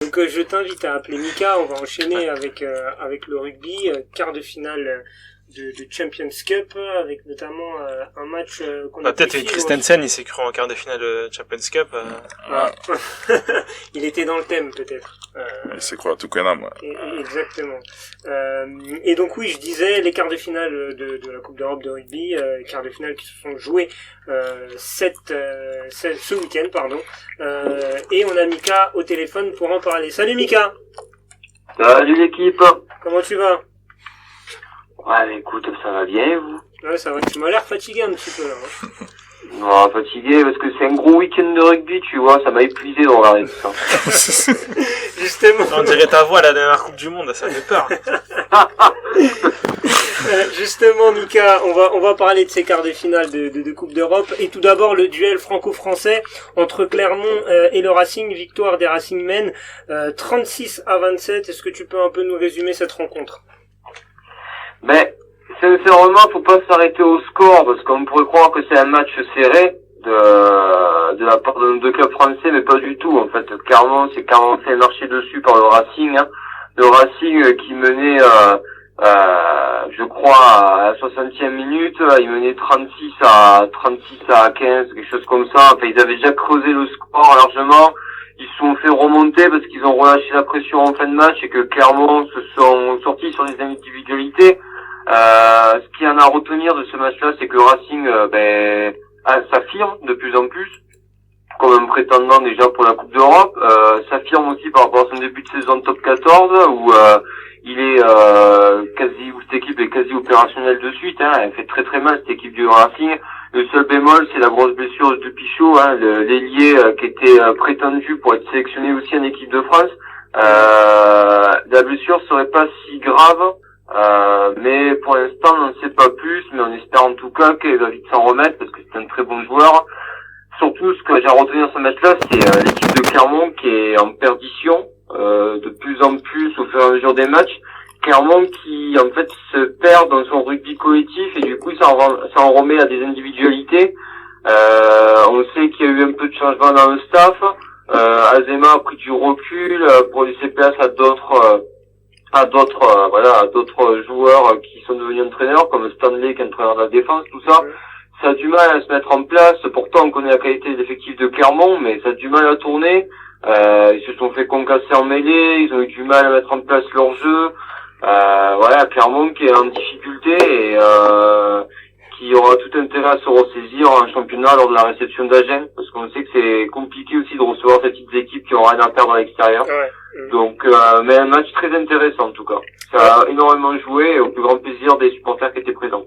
Donc je t'invite à appeler Mika, on va enchaîner avec le rugby, quart de finale de Champions Cup, avec notamment un match qu'on a peut-être Christensen, il s'est cru en quart de finale de Champions Cup. Ah. Il était dans le thème peut-être. Il s'est cru à Toucanam, ouais. Exactement. Et donc oui, je disais les quarts de finale de la Coupe d'Europe de rugby, quarts de finale qui se sont joués ce week-end, pardon. Et on a Mika au téléphone pour en parler. Salut Mika. Salut l'équipe. Comment tu vas? Ouais, écoute, ça va bien, vous? Ouais, ça va. Tu m'as l'air fatigué un petit peu là. Hein. Non, fatigué parce que c'est un gros week-end de rugby, tu vois, ça m'a épuisé de regarder tout ça. Justement. On dirait ta voix à la dernière Coupe du Monde, ça fait peur. Justement, Mika, on va parler de ces quarts de finale de Coupe d'Europe. Et tout d'abord, le duel franco-français entre Clermont et le Racing, victoire des Racing Men, 36-27. Est-ce que tu peux un peu nous résumer cette rencontre? Mais, sincèrement, faut pas s'arrêter au score, parce qu'on pourrait croire que c'est un match serré de la part de nos deux clubs français, mais pas du tout. En fait, Clermont s'est carrément fait marcher dessus par le Racing, hein. Le Racing qui menait, je crois, à la 60e minute, il menait 36 à 15, quelque chose comme ça. Enfin, ils avaient déjà creusé le score largement. Ils se sont fait remonter parce qu'ils ont relâché la pression en fin de match et que Clermont se sont sortis sur des individualités. Ce qu'il y en a à retenir de ce match-là, c'est que le Racing s'affirme de plus en plus comme un prétendant déjà pour la Coupe d'Europe. S'affirme aussi par rapport à son début de saison top 14 où il est où cette équipe est quasi opérationnelle de suite. Hein. Elle fait très très mal cette équipe du Racing. Le seul bémol, c'est la grosse blessure de Pichot, hein, l'ailier qui était prétendu pour être sélectionné aussi en équipe de France. La blessure serait pas si grave. Mais pour l'instant on n'en sait pas plus, mais on espère en tout cas qu'il va vite s'en remettre parce que c'est un très bon joueur. Surtout ce que j'ai à retenir de ce match-là, c'est l'équipe de Clermont qui est en perdition de plus en plus au fur et à mesure des matchs. Clermont qui en fait se perd dans son rugby collectif et du coup ça en remet à des individualités. On sait qu'il y a eu un peu de changement dans le staff. Azema a pris du recul pour laisser place à d'autres joueurs qui sont devenus entraîneurs, comme Stanley qui est entraîneur de la défense, tout ça. Ça a du mal à se mettre en place. Pourtant, on connaît la qualité des effectifs de Clermont, mais ça a du mal à tourner. Ils se sont fait concasser en mêlée, ils ont eu du mal à mettre en place leur jeu. Clermont qui est en difficulté et qui aura tout intérêt à se ressaisir en championnat lors de la réception d'Agen, parce qu'on sait que c'est compliqué aussi de recevoir ces petites équipes qui ont rien à perdre à l'extérieur. Ouais. Donc, mais un match très intéressant en tout cas. Ça a énormément joué au plus grand plaisir des supporters qui étaient présents.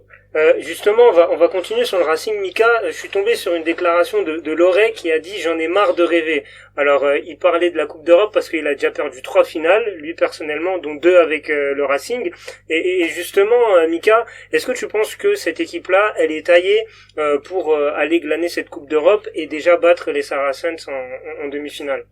Justement, on va continuer sur le Racing, Mika. Je suis tombé sur une déclaration de Loret qui a dit « J'en ai marre de rêver ». Alors, il parlait de la Coupe d'Europe parce qu'il a déjà perdu 3 finales, lui personnellement, dont 2 avec le Racing. Et justement, Mika, est-ce que tu penses que cette équipe-là, elle est taillée pour aller glaner cette Coupe d'Europe et déjà battre les Saracens en demi-finale?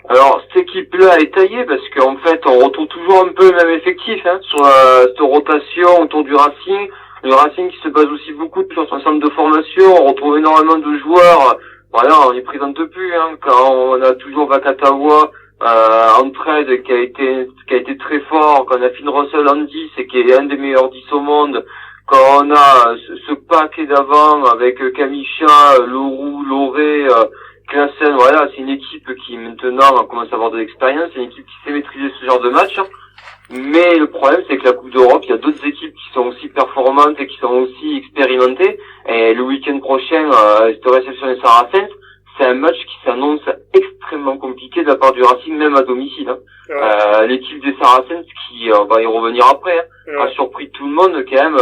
Alors, cette équipe-là est taillée parce qu'en fait, on retrouve toujours un peu le même effectif sur cette rotation autour du Racing. Le Racing qui se base aussi beaucoup sur son centre de formation. On retrouve énormément de joueurs. Voilà, on les présente plus. Quand on a toujours Vakatawa en trade qui a été très fort. Quand on a Finn Russell en 10 et qui est un des meilleurs 10 au monde. Quand on a ce paquet d'avant avec Kamisha, Leroux, Loré, Klassen, voilà, c'est une équipe qui maintenant commence à avoir de l'expérience, c'est une équipe qui sait maîtriser ce genre de match. Mais le problème, c'est que la Coupe d'Europe, il y a d'autres équipes qui sont aussi performantes et qui sont aussi expérimentées. Et le week-end prochain, cette réception des Saracens, c'est un match qui s'annonce extrêmement compliqué de la part du Racing, même à domicile. Ouais. L'équipe des Saracens, qui va y revenir après, ouais, a surpris tout le monde quand même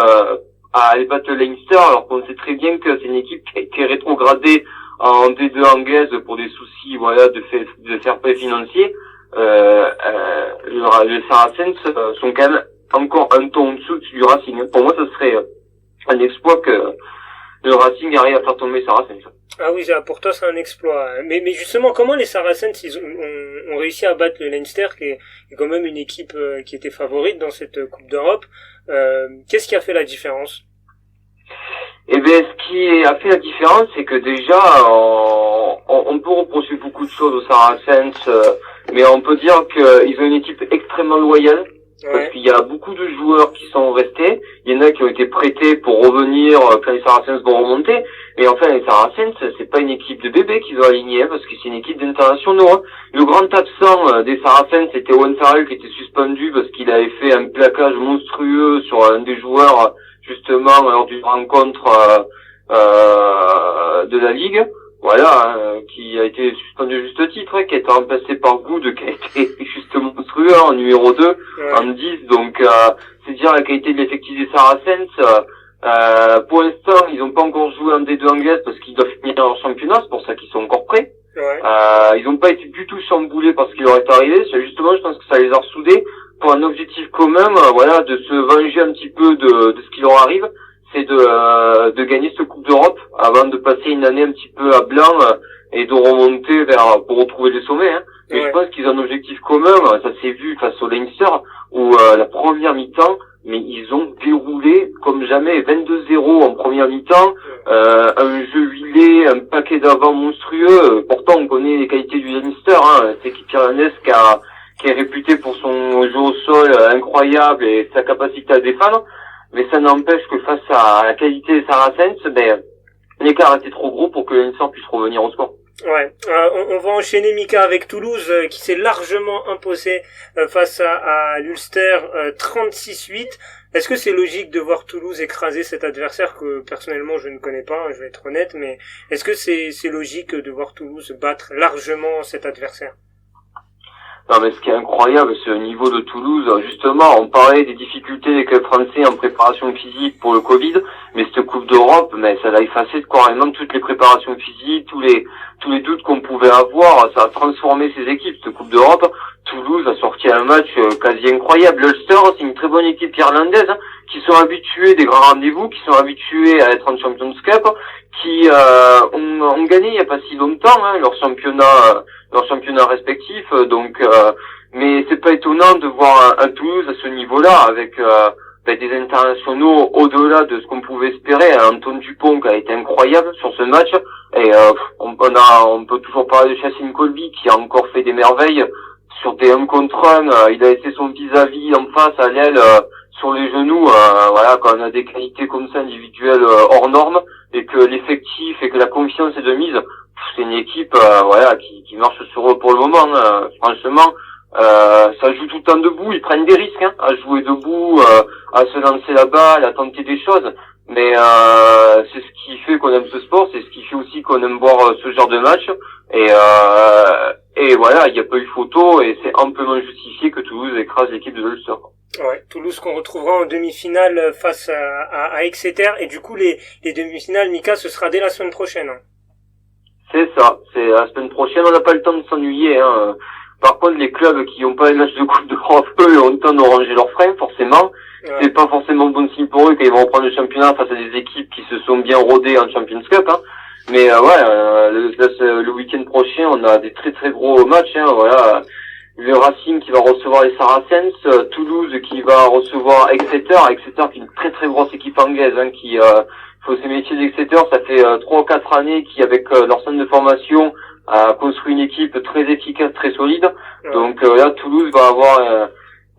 à aller battre le Leinster, alors qu'on sait très bien que c'est une équipe qui est rétrogradée en D2 anglaise pour des soucis de fair play financier. Les Saracens sont quand même encore un ton en dessous du Racing. Pour moi, ce serait un exploit que le Racing arrive à faire tomber les Saracens. Ah oui, pour toi, c'est un exploit. Mais justement, comment les Saracens ont réussi à battre le Leinster, qui est quand même une équipe qui était favorite dans cette Coupe d'Europe? Qu'est-ce qui a fait la différence? Eh bien, ce qui a fait la différence, c'est que déjà, on peut reprocher beaucoup de choses aux Saracens, mais on peut dire qu'ils ont une équipe extrêmement loyale. Parce Ouais. qu'il y a beaucoup de joueurs qui sont restés. Il y en a qui ont été prêtés pour revenir quand les Saracens vont remonter. Mais enfin, les Saracens, c'est pas une équipe de bébés qu'ils ont alignée, hein, parce que c'est une équipe d'internationaux. Hein. Le grand absent des Saracens, c'était Owen Farrell qui était suspendu parce qu'il avait fait un plaquage monstrueux sur un des joueurs, justement, lors d'une rencontre de la Ligue. Voilà, qui a été suspendu à juste titre, hein, qui a été remplacé par Good, qui a été juste monstrueux, en numéro 2, Ouais. en 10, donc c'est dire la qualité de l'effectif des Saracens. Pour l'instant, ils n'ont pas encore joué en D2 anglaise parce qu'ils doivent finir leur championnat, c'est pour ça qu'ils sont encore prêts. Ouais. Ils n'ont pas été du tout chamboulés par ce qui leur est arrivé, c'est justement, je pense que ça les a ressoudés pour un objectif commun, voilà, de se venger un petit peu de ce qui leur arrive, c'est de gagner cette Coupe d'Europe avant de passer une année un petit peu à blanc et de remonter pour retrouver les sommets. Hein. Mais Ouais. je pense qu'ils ont un objectif commun, ça s'est vu face au Leinster, où la première mi-temps, mais ils ont déroulé comme jamais, 22-0 en première mi-temps, un jeu huilé, un paquet d'avant monstrueux. Pourtant, on connaît les qualités du Leinster, hein, cette équipe irlandaise qui est réputée pour son jeu au sol incroyable et sa capacité à défendre. Mais ça n'empêche que face à la qualité des Saracens, l'écart était trop gros pour que Leinster puisse revenir au score. Ouais, on va enchaîner Mika avec Toulouse qui s'est largement imposé face à l'Ulster 36-8. Est-ce que c'est logique de voir Toulouse écraser cet adversaire que personnellement je ne connais pas, je vais être honnête, mais est-ce que c'est logique de voir Toulouse battre largement cet adversaire? Non, mais ce qui est incroyable, c'est le niveau de Toulouse. Justement, on parlait des difficultés des clubs français en préparation physique pour le Covid, mais cette Coupe d'Europe, mais ça a effacé carrément toutes les préparations physiques, tous les doutes qu'on pouvait avoir. Ça a transformé ces équipes, cette Coupe d'Europe. Toulouse a sorti un match quasi incroyable. L'Ulster, c'est une très bonne équipe irlandaise, hein, qui sont habitués des grands rendez-vous, qui sont habitués à être en Champions Cup, qui ont gagné il n'y a pas si longtemps leur championnat respectif. Donc, mais c'est pas étonnant de voir un Toulouse à ce niveau-là avec des internationaux au-delà de ce qu'on pouvait espérer. Antoine Dupont qui a été incroyable sur ce match, et on peut toujours parler de Chassin Colby qui a encore fait des merveilles sur des 1 contre 1. Il a laissé son vis-à-vis en face à l'aile sur les genoux. Voilà, quand on a des qualités comme ça individuelles hors normes, et que l'effectif et que la confiance est de mise, c'est une équipe qui marche sur eux pour le moment. Franchement, ça joue tout le temps debout, ils prennent des risques à jouer debout, à se lancer la balle, à tenter des choses, mais c'est ce qui fait qu'on aime ce sport, c'est ce qui fait aussi qu'on aime voir ce genre de match, et voilà, il n'y a pas eu photo, et c'est amplement justifié que Toulouse écrase l'équipe de l'Ulster. Ouais, Toulouse qu'on retrouvera en demi-finale face à Exeter, et du coup les demi-finales, Mika, ce sera dès la semaine prochaine. Hein. C'est ça, c'est la semaine prochaine, on n'a pas le temps de s'ennuyer. Par contre, les clubs qui n'ont pas les matchs de Coupe d'Europe, eux, ont le temps de ranger leurs freins, forcément. Ouais. C'est pas forcément bon signe pour eux quand ils vont reprendre le championnat face à des équipes qui se sont bien rodées en Champions Cup. Mais le week-end prochain, on a des très très gros matchs. Voilà, le Racing qui va recevoir les Saracens, Toulouse qui va recevoir Exeter qui est une très très grosse équipe anglaise, qui faut ces métiers d'Exeter, ça fait 3 ou 4 années qui, avec leur centre de formation, a construit une équipe très efficace, très solide. Ouais. Donc là, Toulouse va avoir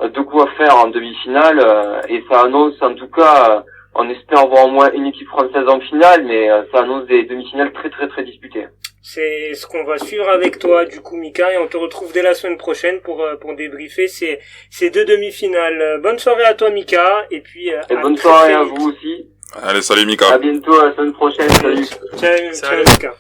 de quoi faire en demi-finale, et ça annonce, en tout cas, on espère voir au moins une équipe française en finale, mais ça annonce des demi-finales très très très disputées. C'est ce qu'on va suivre avec toi, du coup, Mika, et on te retrouve dès la semaine prochaine pour débriefer ces 2 demi-finales. Bonne soirée à toi, Mika, et puis Et bonne soirée à vous aussi. Allez, salut Mika. À bientôt, à la semaine prochaine. Salut. Ciao, Salut. Mika.